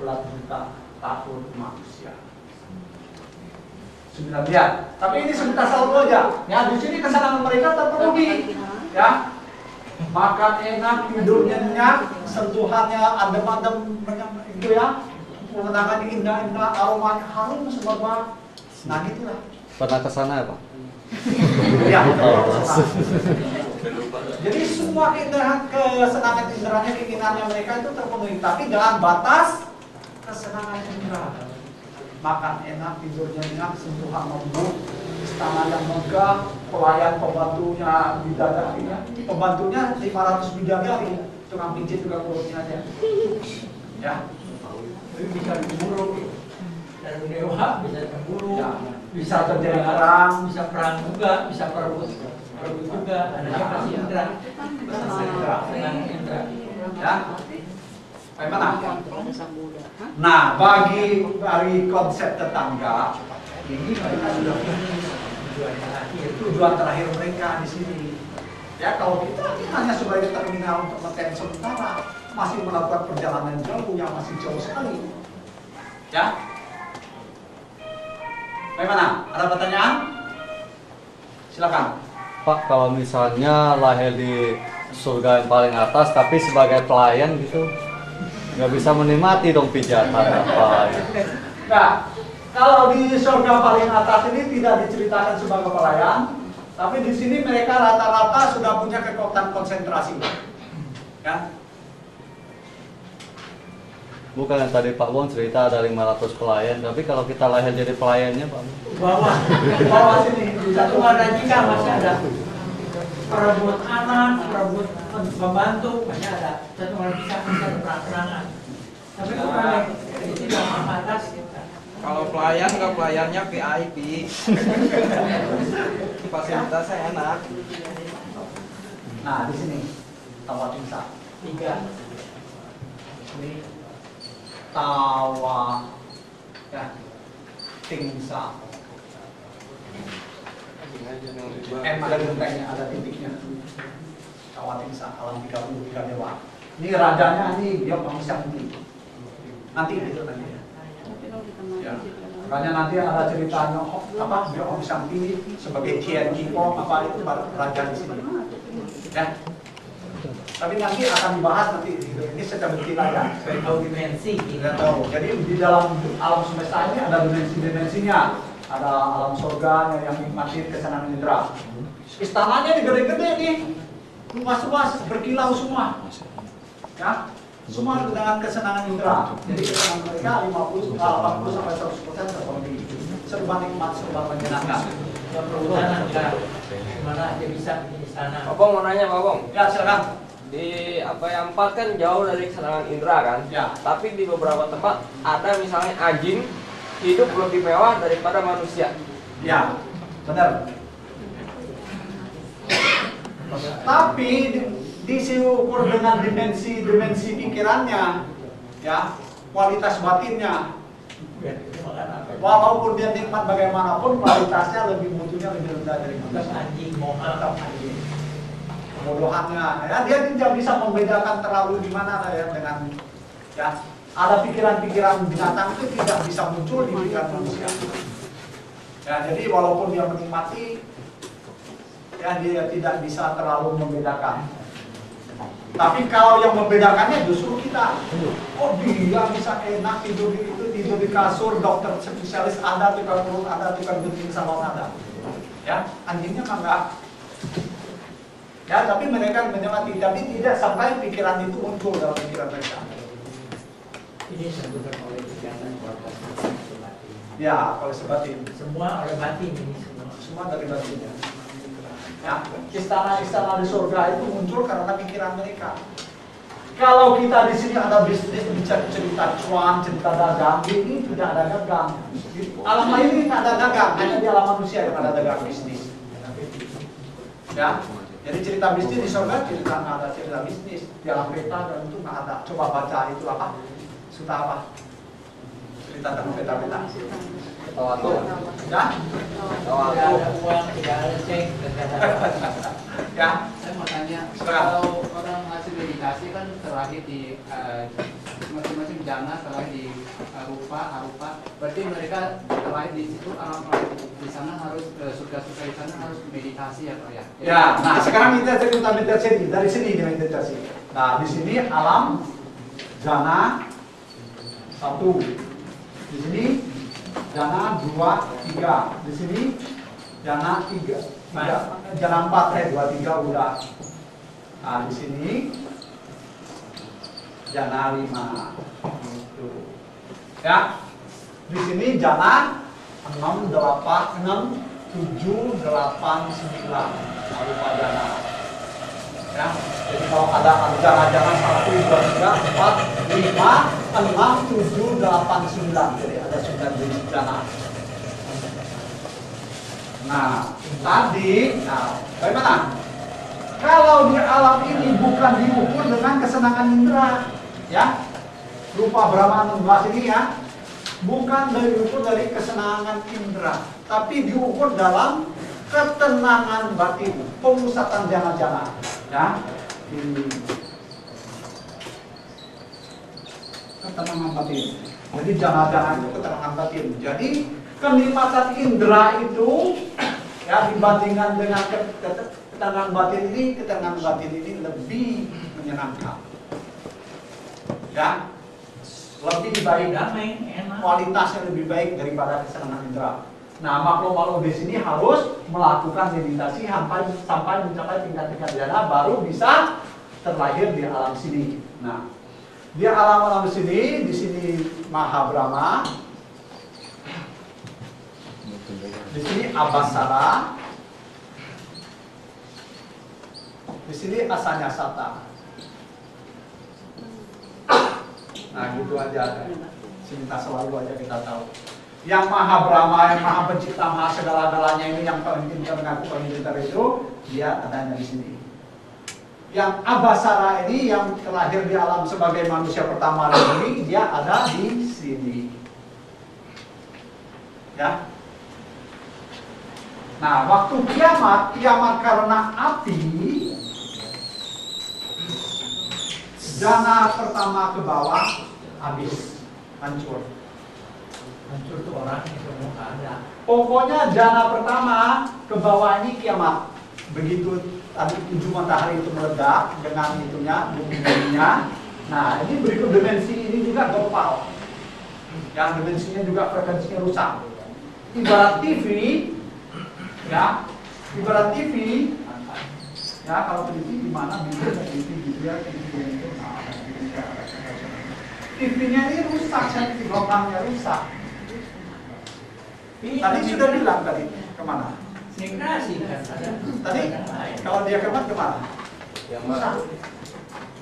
juta tahun manusia. 9 miliar. Tapi ini sebentar selalu aja. Ya, di sini kesenangan mereka terpenuhi. Ya. Makan enak, tidur nyenyak, sentuhannya adem-adem itu ya. Pemandangan indah-indah, aroma harum semua. Nah, gitulah. Pernah ke sana ya, Pak? Ya, jadi semua keindahan, kesenangan inderanya, keinginannya mereka itu terpenuhi, tapi dengan batas kesenangan indera. Makan enak, tidur nyenyak, sentuhan lembut, istana yang megah, pelayan pembantunya bidadarinya, pembantunya 500 bidadari, tukang pijit tukang urutnya aja. Ya, bisa diburu, dan dewa bisa berburu, ya, bisa terjadi perang, bisa perang juga, bisa perebut juga, adanya kasih indra, senang indra. ya. Bagaimana? Nah, dari konsep tetangga ini mereka sudah tujuan terakhir mereka di sini. Ya, kalau kita hanya sebagai terminal untuk ngetem sementara, masih melakukan perjalanan jauh yang masih jauh sekali. Ya. Bagaimana? Ada pertanyaan? Silakan. Pak, kalau misalnya lahir di surga yang paling atas, tapi sebagai pelayan gitu, nggak bisa menikmati dong pijatan apa ya. Nah, kalau di surga paling atas ini tidak diceritakan sebagai pelayan, tapi di sini mereka rata-rata sudah punya kekuatan konsentrasi. Ya. Bukan yang tadi Pak Wong cerita ada 500 pelayan, tapi kalau kita lahir jadi pelayannya Pak? Bawah sini, di satu ada jika masih ada perebut anak, perebut pembantu, masih ada. Satu ada jika masih ada perang-perangan. Tapi kalau di sini atas, Kalau pelayan nggak pelayannya VIP. Fasilitasnya enak. Nah, di sini tawa tingsa. 3. Ini tawa ya tingsa. Ada gentengnya, ada titiknya. Tawa tingsa alam 33 dewa. Ini rajanya, ini dia manusia tinggi. Nanti itu nanti ya. Ya. Makanya nanti ada ceritanya apa dia Om Santi sebagai TNG apa itu raja di sini. Ya. Tapi nanti akan dibahas nanti ini secara detail aja. tahu dimensi. Kita tahu. Jadi di dalam alam semesta ini ada dimensi-dimensinya. Ada alam surga yang nikmati kesenangan indera. Istananya gede-gede nih. Luas-luas berkilau semua. Ya. Semua dengan kesenangan indera. Jadi kesenangan mereka 80 sampai 100% terpenuhi. Serba nikmat, serba menyenangkan. Yang perhutanan enggak. Mana aja bisa di istana. Abang mau nanya Pak Bang, Ya silakan. di apa yang 4 kan jauh dari kesenangan indera kan? Ya. Tapi di beberapa tempat ada misalnya anjing hidup lebih mewah daripada manusia. Ya, benar. Tapi diukur dengan dimensi pikirannya, ya, kualitas batinnya. Walaupun dia nikmat bagaimanapun, kualitasnya lebih mutunya lebih rendah dari manusia. Anjing, mohon. Anjing. Kebodohannya, ya, dia tidak bisa membedakan terlalu di mana ya dengan, ya, ada pikiran-pikiran binatang itu tidak bisa muncul di pikiran manusia. Ya, jadi walaupun dia menikmati, ya dia tidak bisa terlalu membedakan. Tapi kalau yang membedakannya justru kita. Oh dia bisa enak tidur di kasur, dokter spesialis ada, tukang urut ada, tukang gunting salon ada. Ya, anjingnya kan enggak. Ya, tapi mereka menikmati, tapi tidak sampai pikiran itu muncul dalam pikiran mereka. Ini disebutkan oleh kegiatan kualitas batin. Ya, kalau sebatin. Semua oleh batin ini semua. Semua dari batinnya. Ya, istana-istana di surga itu muncul karena pikiran mereka. Kalau kita di sini ada bisnis, bicara cerita cuan, cerita dagang, ini tidak ada dagang. Alam lain ini tidak ada dagang, hanya di alam manusia yang ada dagang bisnis. Ya, jadi cerita bisnis di surga cerita nggak ada cerita bisnis. Di alam peta dan itu nggak ada. Coba baca itu apa? Sudah apa? Cerita tentang peta-peta. Tawatu. Ya? Tidak ada uang, tidak ada cek, tidak ada. Ya? Saya mau tanya, Silakan. kalau orang hasil meditasi kan terlahir di masing-masing jana terlahir di arupa. Berarti mereka terlahir di situ alam di sana harus surga-surga di sana harus meditasi ya Pak ya. Ya, nah sekarang kita cerita meditasi dari sini kita meditasi. Nah di sini alam jana 1, di sini jana 2, 3, di sini jana 3, jana 4, 2, 3 udah. Nah di sini jana 5, gitu. Ya, di sini jana 6, 8, 6, 7, 8, 9 arupa jana. Ya, jadi kalau ada jana-jana 1, 2, 3, 4, 5, 6, 7, 8, 9. Jadi ada 9 jenis jana. Nah, tadi, bagaimana? Kalau di alam ini bukan diukur dengan kesenangan indera, ya, rupa Brahma 16 ini ya, bukan diukur dari kesenangan indera, tapi diukur dalam ketenangan batin, pemusatan jana-jana, ya, ini ketenangan batin. Jadi jana-jana itu ketenangan batin. Jadi kenikmatan indera itu, ya, dibandingkan dengan ketenangan batin ini lebih menyenangkan, ya, lebih baik, damai, enak. kualitasnya lebih baik daripada kesenangan indera. Nah, makhluk-makhluk di sini harus melakukan meditasi sampai mencapai tingkat-tingkat jana, baru bisa terlahir di alam sini. Nah, di alam sini, di sini Maha Brahma, di sini Abasara, di sini Asanya Sata. Nah, gitu aja. Cinta selalu aja kita tahu. Yang Maha Brahma, yang Maha Pencipta, Maha segala-galanya ini yang paling pintar mengaku paling pintar itu, dia adanya di sini. Yang Abasara ini yang terlahir di alam sebagai manusia pertama ini, dia ada di sini. Ya. Nah, waktu kiamat karena api, jana pertama ke bawah habis, hancur. Hancur tuh orang itu nggak ada. Pokoknya jana pertama ke bawah ini kiamat. Begitu tadi ujung matahari itu meledak dengan itunya, bumi-buminya. Nah, ini berikut dimensi ini juga gopal. Yang dimensinya juga frekuensinya rusak. Ibarat TV, ya, ibarat TV. Ya, kalau TV di mana bisa TV gitu ya, TV itu. Nah, TV-nya ini rusak, gelombangnya rusak. Tadi sudah bilang tadi kemana? Migrasi kan ada. Tadi kalau dia kemana? Yang Rusak.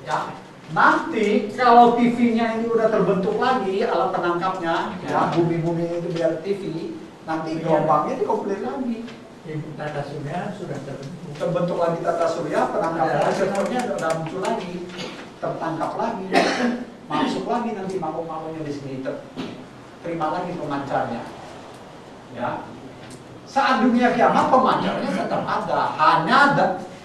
Ya. Nanti kalau TV-nya ini udah terbentuk lagi alat penangkapnya, ya, bumi-bumi itu biar TV, nanti gelombangnya dikomplit lagi. Ibu tata surya sudah Terbentuk lagi tata surya, penangkap reseptornya udah muncul lagi, tertangkap lagi, masuk lagi nanti makhluk-makhluknya di sini terima lagi pemancarnya. Ya, saat dunia kiamat pemancarnya tetap ada, hanya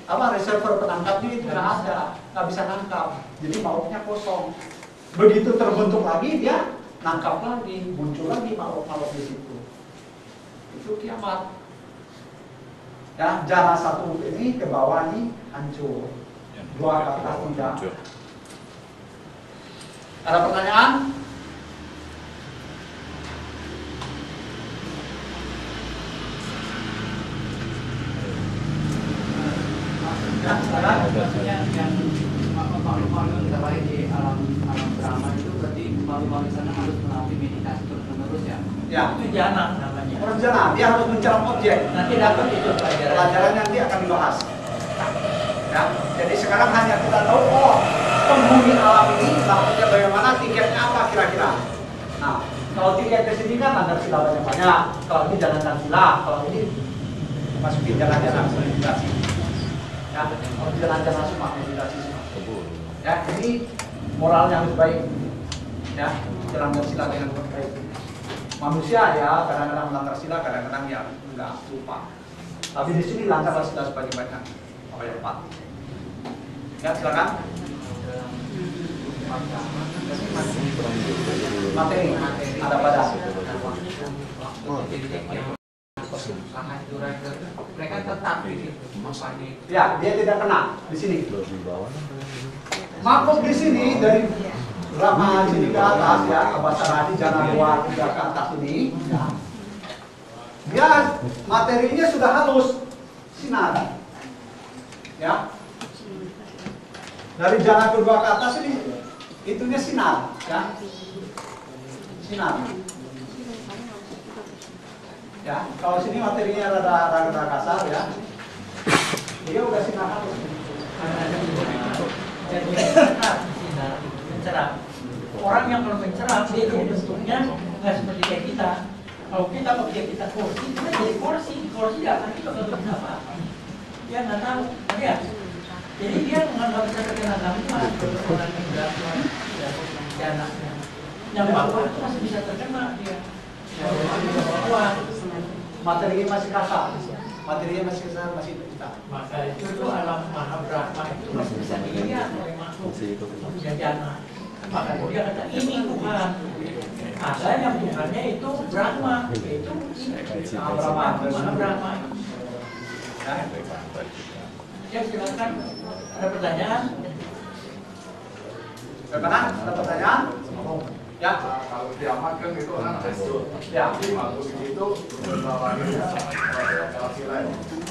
reservoir penangkapnya itu nggak ada, nggak bisa nangkap, jadi makhluknya kosong. Begitu terbentuk lagi dia nangkap lagi, muncul lagi makhluk-makhluk di situ. Itu kiamat. Ya, jana 1 ini ke bawah ini hancur, 2 ke atas tidak. Ada pertanyaan? Maksudnya yang makhluk-makhluk yang terlahir di alam Brahma itu berarti makhluk-makhluk sana harus melalui meditasi terus-menerus ya? Ya, itu jana namanya. orang jana dia harus mencari objek. Nanti dapat itu pelajaran. Pelajaran nanti akan dibahas. Ya, jadi sekarang hanya kita tahu, oh, penghuni alam ini maksudnya bagaimana, tiketnya apa kira-kira. Nah, kalau tiket ke sini kan ada sila banyak-banyak. Kalau ini jalankan sila, kalau ini masukin jalan-jalan meditasi. Ya, kalau jalan-jalan semua meditasi semua. Ya, ini moralnya harus baik. Ya, jalankan sila dengan baik. Manusia ya kadang-kadang melanggar sila, kadang-kadang ya enggak, lupa. Tapi di sini langgarlah sila sebanyak-banyak. Apa yang 4? Ya, silakan. Materi, ada pada. Mereka tetap di situ. Ya, dia tidak kena di sini. Makhluk di sini dari Brahma sini ke atas ya, Abasarani Jana 2 3 ke atas ini. Dia materinya sudah halus, sinar. Ya. Dari jana kedua ke atas ini itunya sinar, ya. Sinar. Ya, kalau sini materinya rada kasar ya. Dia udah sinar halus. Jadi mencerah. Orang yang kalau mencerah dia itu bentuknya nggak seperti kayak kita. Kalau kita pakai kita kursi, kita jadi kursi di atas itu nggak bisa apa. Dia nggak tahu, lihat. Jadi dia nggak bisa terkena gangguan orang yang berapa ya anaknya. Yang bawah itu masih bisa terkena dia. Yang bawah Materinya masih kasar. Materinya masih kasar, masih kita. maka itu alam maha Brahma itu masih bisa dilihat oleh makhluk punya jana. Maka dia kata ini Tuhan. Ada yang Tuhannya itu Brahma, itu maha Brahma. Ya silakan. Ada pertanyaan? Ada pertanyaan? Ya. Kalau kiamat kan itu kan hancur. Ya. Tapi makhluk itu berbawahnya galaksi lain.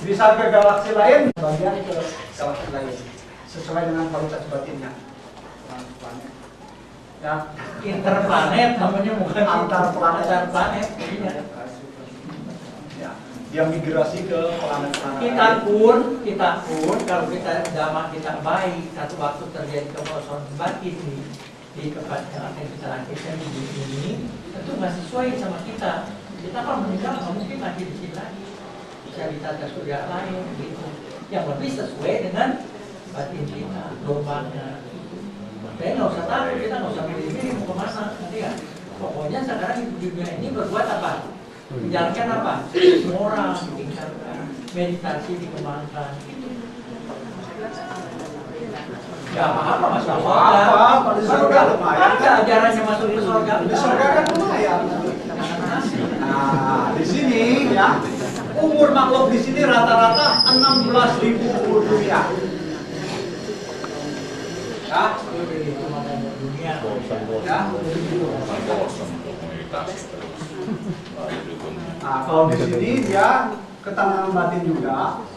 Bisa ke galaksi lain, bagian ke galaksi lain sesuai dengan kualitas batinnya. Ya, Interplanet namanya bukan Antar planet. Antar planet. Iya. ya. Dia migrasi ke planet-planet Kita lain. pun kalau kita zaman kita baik satu waktu terjadi kekosongan batin di tempat yang akan kita lakukan di dunia ini tentu nggak sesuai sama kita. Kita kan meninggal nggak mungkin lagi di sini lagi, bisa di tata surya lain gitu yang lebih sesuai dengan batin kita, gelombangnya. Tapi nggak usah takut, kita nggak usah milih-milih mau kemana, nanti ya. Pokoknya sekarang di dunia ini berbuat apa? Menjalankan apa? Moral ditingkatkan, meditasi dikembangkan. Gitu. Ya apa-apa masuk surga. Apa-apa, di surga lumayan. Ada ajarannya masuk ke surga. Di surga kan lumayan. Nah, di sini ya, umur makhluk di sini rata-rata 16.000 umur dunia. Ya, Dunia. ya. Nah, kalau di sini dia ketenangan batin juga.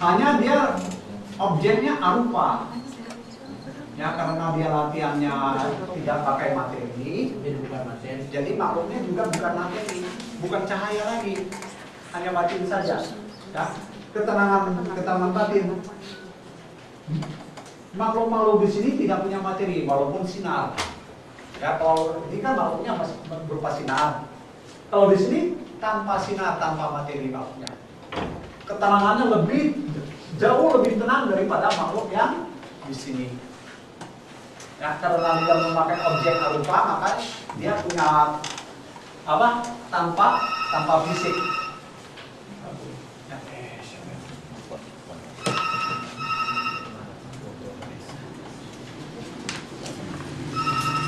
Hanya dia objeknya arupa. Ya, karena dia latihannya tidak pakai materi, Jadi bukan materi. jadi makhluknya juga bukan materi, bukan cahaya lagi, hanya batin saja. Ya, ketenangan batin. Makhluk-makhluk di sini tidak punya materi, walaupun sinar. Ya, kalau ini kan makhluknya masih berupa sinar. Kalau di sini tanpa sinar, tanpa materi makhluknya. Ketenangannya jauh lebih tenang daripada makhluk yang di sini. Ya, karena dia memakai objek arupa, maka dia punya apa? Tanpa fisik.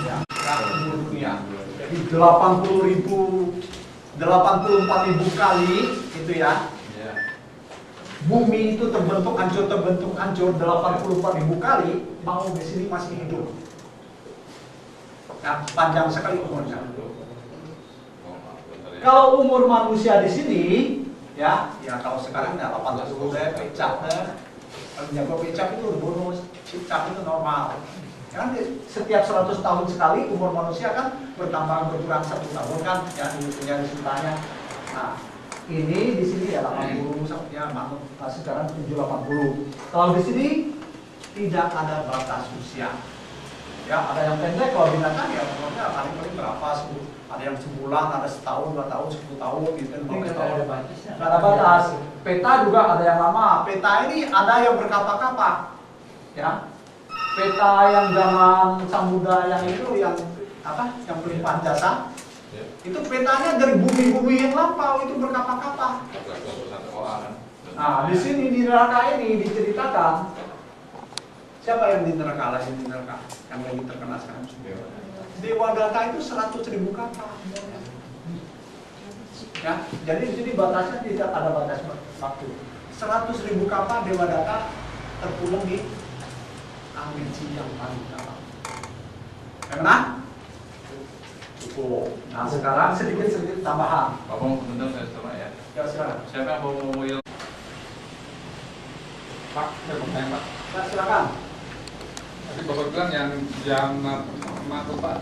Ya, seluruh dunia. Jadi 84.000 kali itu ya. Bumi itu terbentuk hancur 84.000 kali, mau di sini masih hidup. Nah, panjang sekali umurnya. Kalau umur manusia di sini, ya kalau sekarang ya 80 pecah, kalau jago pecah itu bonus, pecah itu normal. Kan setiap 100 tahun sekali umur manusia kan bertambah berkurang 1 tahun kan, ya punya resultanya. Nah, ini di sini ya 80 ya makhluk sekarang 780. Kalau di sini tidak ada batas usia. Ya, ada yang pendek kalau binatang ya pokoknya paling berapa, ada yang sebulan, ada setahun, 2 tahun, 10 tahun gitu, 15 tahun. Nggak ada batas. Peta juga ada yang lama. Peta ini ada yang berkapak-kapak. Ya. Peta yang zaman Samudra yang itu yang apa? Yang berlimpah jasa. Itu petanya dari bumi-bumi yang lampau itu berkapak-kapak. Nah, di sini di neraka ini diceritakan Siapa yang di neraka lagi di neraka? Yang lagi terkena sekarang? Dewa data itu 100.000 kapal. Ya, jadi di sini batasnya tidak ada batas waktu. 100.000 kapal dewa data terpulang di angin yang paling dalam. Yang mana? Cukup. Nah sekarang sedikit tambahan. Bapak mau komentar saya coba ya. Ya silakan. Siapa yang mau ngomongin? Pak, saya mau tanya Pak. Ya, silakan. Tadi Bapak bilang yang Pak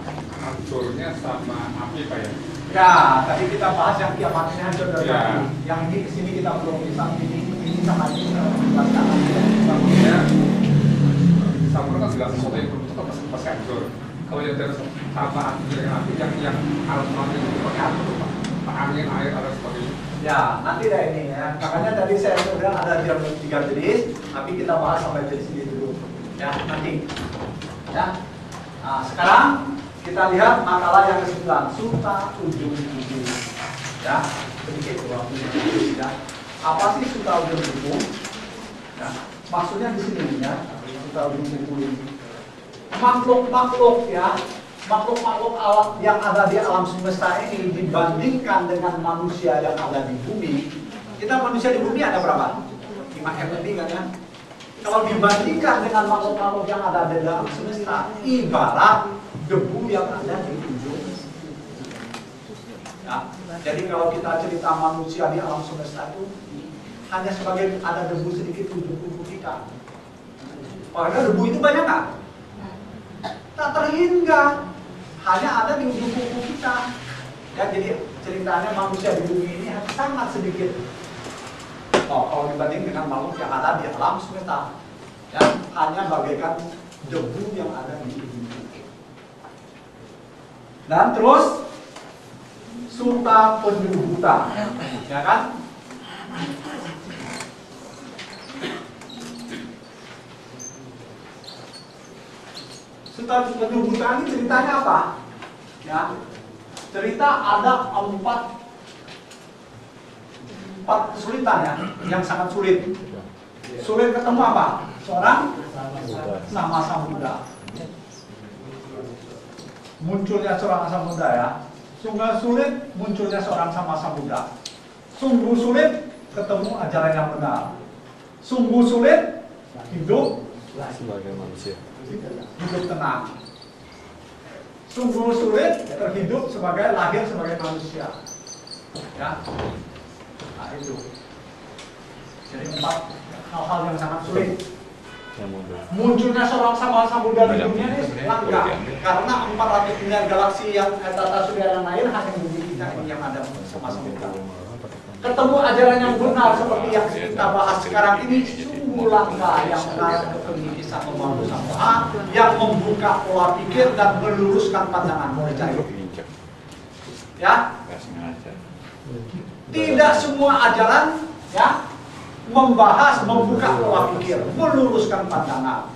hancurnya sama api Pak ya? Ya, tadi kita bahas yang kiamatnya hancur dari Ya. api. Yang ini kesini kita belum bisa ini sama ini menjelaskan. Ya, sampur kan segala sesuatu yang berbentuk kan pasti hancur. Kalau yang dari sama api dengan api yang alat alat itu pakai apa tuh Pak? Angin, air, ada sebagainya. Ya, nanti deh ini ya. Makanya tadi saya sudah ada 3 jenis, tapi kita bahas sampai jenis ini dulu. Ya, nanti. Ya. Nah, sekarang kita lihat makalah yang ke-9, Suta Ujung Kuku. Ya, sedikit waktunya. Ya. Apa sih Suta Ujung Kuku? Ya, maksudnya di sini ya, Suta Ujung Kuku ini. Makhluk-makhluk ya, makhluk-makhluk alam yang ada di alam semesta ini dibandingkan dengan manusia yang ada di bumi. Kita manusia di bumi ada berapa? 5M lebih kan ya? Kalau dibandingkan dengan makhluk-makhluk yang ada di dalam semesta, ibarat debu yang ada di ujung. Ya, jadi kalau kita cerita manusia di alam semesta itu hanya sebagai ada debu sedikit ujung kuku kita. Padahal debu itu banyak nggak? Tak terhingga, hanya ada di ujung kuku kita. Ya, jadi ceritanya manusia di bumi ini sangat sedikit. Oh, kalau dibanding dengan makhluk yang ada di alam semesta, ya, hanya bagaikan debu yang ada di ujung kuku. Dan terus Suta Penyubuta, ya kan? Suta Penyubuta ini ceritanya apa? Ya, cerita ada empat kesulitan ya, yang sangat sulit. Sulit ketemu apa? Seorang nama Sambuddha. Munculnya seorang Sambuddha ya. Sungguh sulit munculnya seorang sama Sambuddha. Sungguh sulit ketemu ajaran yang benar. Sungguh sulit hidup sebagai manusia. hidup tenang. Sungguh sulit terhidup sebagai lahir sebagai manusia. Ya. Nah, itu. Jadi 4 hal-hal yang sangat sulit. Munculnya seorang sama Sambuddha di dunia ini langka karena 400 miliar galaksi yang tata surya yang lain hanya bumi kita ini yang ada sama Sambuddha. Ketemu ajaran yang benar seperti yang kita bahas sekarang ini sungguh langka yang mengarah ke pemikisan membangun sama yang membuka pola pikir dan meluruskan pandangan percaya. Ya, tidak semua ajaran ya membahas, membuka pola pikir, meluruskan pandangan.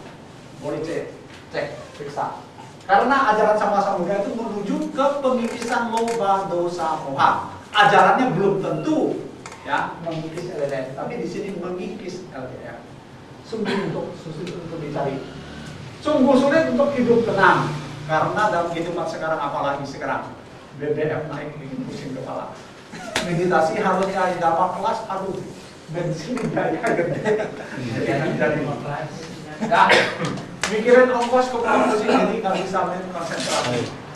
Boleh cek, periksa. Karena ajaran sama Sambuddha itu menuju ke pemikisan loba dosa moha. Ajarannya belum tentu ya mengikis LDR, tapi di sini mengikis LDR. Sungguh untuk dicari. Sungguh sulit untuk hidup tenang karena dalam kehidupan sekarang, apalagi sekarang BBM naik bikin pusing kepala. Meditasi harusnya di dalam kelas, aduh bensin biaya gede. Jadi ya, mikirin ongkos ke kampus jadi nggak bisa konsentrasi.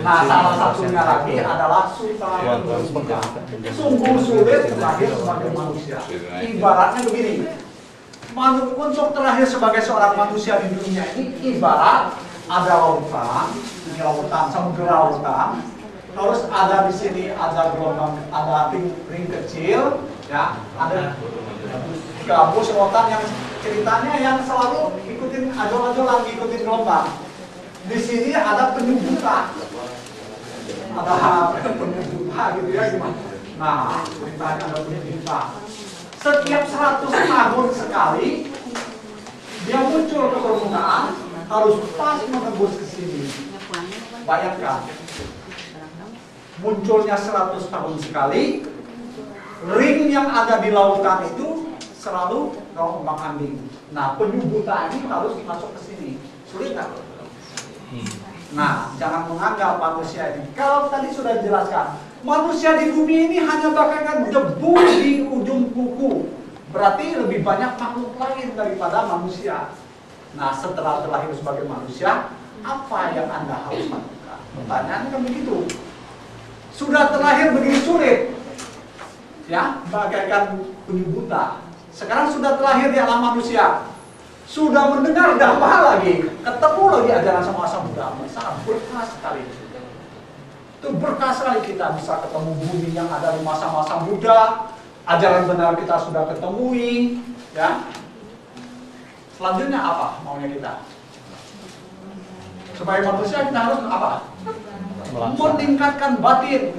Nah, salah satunya lagi adalah Suta Penyubuta. Sungguh sulit terlahir sebagai manusia. Ibaratnya begini, untuk terlahir sebagai seorang manusia di dunia ini ibarat ada lautan, ini lautan, samudera lautan. Terus ada di sini ada gelombang, ada ring kecil, ya, ada gabus lautan yang ceritanya yang selalu ikutin ajol-ajolan, ikutin gelombang. Di sini ada penyubuta, ada penyubuta gitu ya gimana? Nah, ceritanya ada penyubuta. Setiap 100 tahun sekali dia muncul ke permukaan, harus pas menembus ke sini. Bayangkan, munculnya 100 tahun sekali, ring yang ada di lautan itu selalu terombang-ambing. Nah, penyu buta ini harus masuk ke sini. Sulit nggak? Nah, jangan menganggap manusia ini. Kalau tadi sudah dijelaskan, manusia di bumi ini hanya bagaikan debu di ujung kuku. Berarti lebih banyak makhluk lain daripada manusia. Nah, setelah terlahir sebagai manusia, apa yang Anda harus lakukan? Pertanyaannya kan begitu. Sudah terlahir begini sulit, ya, bagaikan penyu buta. Sekarang sudah terlahir di alam manusia, sudah mendengar dakwah lagi, ketemu lagi ajaran sama-sama muda, sangat berkah sekali. Itu berkah sekali kita bisa ketemu bumi yang ada di masa-masa muda, ajaran benar kita sudah ketemui, ya. Selanjutnya apa maunya kita? Sebagai manusia kita harus apa? Meningkatkan batin,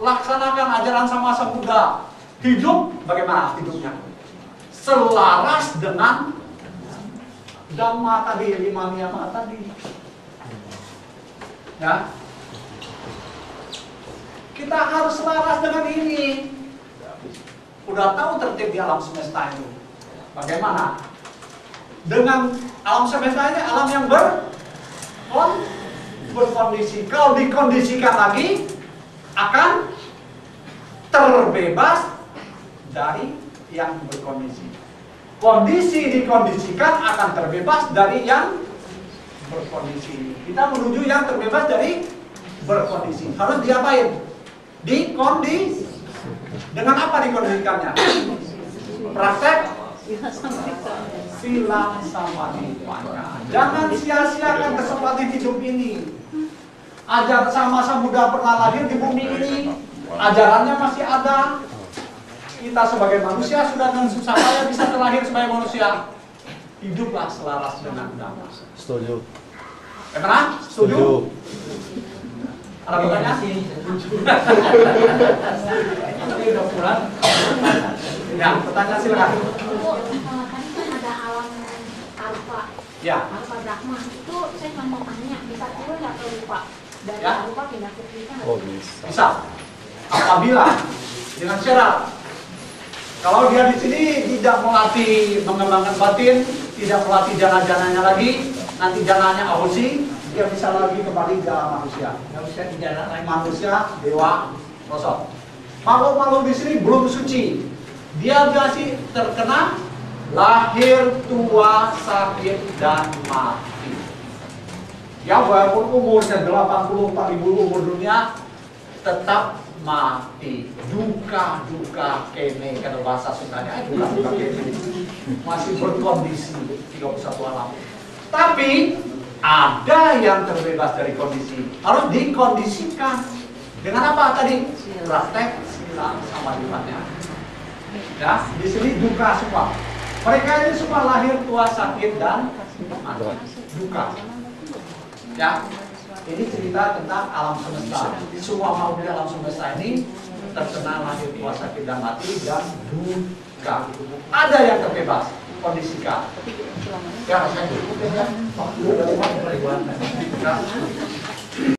laksanakan ajaran sama-sama muda. Hidup bagaimana hidupnya? Selaras dengan Dhamma tadi, 5 niyama tadi. Ya. Kita harus selaras dengan ini. Udah tahu tertib di alam semesta ini. Bagaimana? Dengan alam semesta ini alam yang berkondisi. Kalau dikondisikan lagi akan terbebas dari yang berkondisi. Kondisi dikondisikan akan terbebas dari yang berkondisi. Kita menuju yang terbebas dari berkondisi. Harus diapain? Dikondisi. Dengan apa dikondisikannya? Praktek silang samadipanya. Jangan sia-siakan kesempatan hidup ini. Ajar sama-sama muda pernah lahir di bumi ini, ajarannya masih ada. Kita sebagai manusia sudah dengan susah payah bisa terlahir sebagai manusia. Hiduplah selaras dengan Dhamma. Setuju. Bagaimana? Setuju? Ada pertanyaan? Oke, udah pulang. Ya, pertanyaan silakan. Tadi kan ada alam arupa, Ya. arupa Brahma. Itu saya cuma mau tanya, bisa turun nggak ke rupa? Dari Ya. arupa pindah ke kita nggak? Oh bisa. Bisa. Apabila dengan syarat. Kalau dia di sini tidak melatih mengembangkan batin, tidak melatih jana-jananya lagi, nanti jananya ahusi, dia bisa lagi kembali ke alam manusia. Nggak usah di jalan lagi. Manusia, dewa, sosok. Makhluk-makhluk di sini belum suci. Dia masih terkena lahir, tua, sakit, dan mati. Ya walaupun umurnya 84.000 umur dunia, tetap mati. Duka-duka kene, kalau bahasa Sundanya, duka-duka kene. Masih berkondisi 31 alam. Tapi ada yang terbebas dari kondisi. Harus dikondisikan. Dengan apa tadi? Praktek silang samadipanya. Ya, di sini duka semua. Mereka ini semua lahir, tua, sakit, dan mati. Duka. Ya, ini cerita tentang alam semesta. Semua makhluk di alam semesta ini terkena lahir, tua, sakit, dan mati, dan duka. Ada yang terbebas, kondisikan. Ya, saya cukup ya. Waktu dari mana?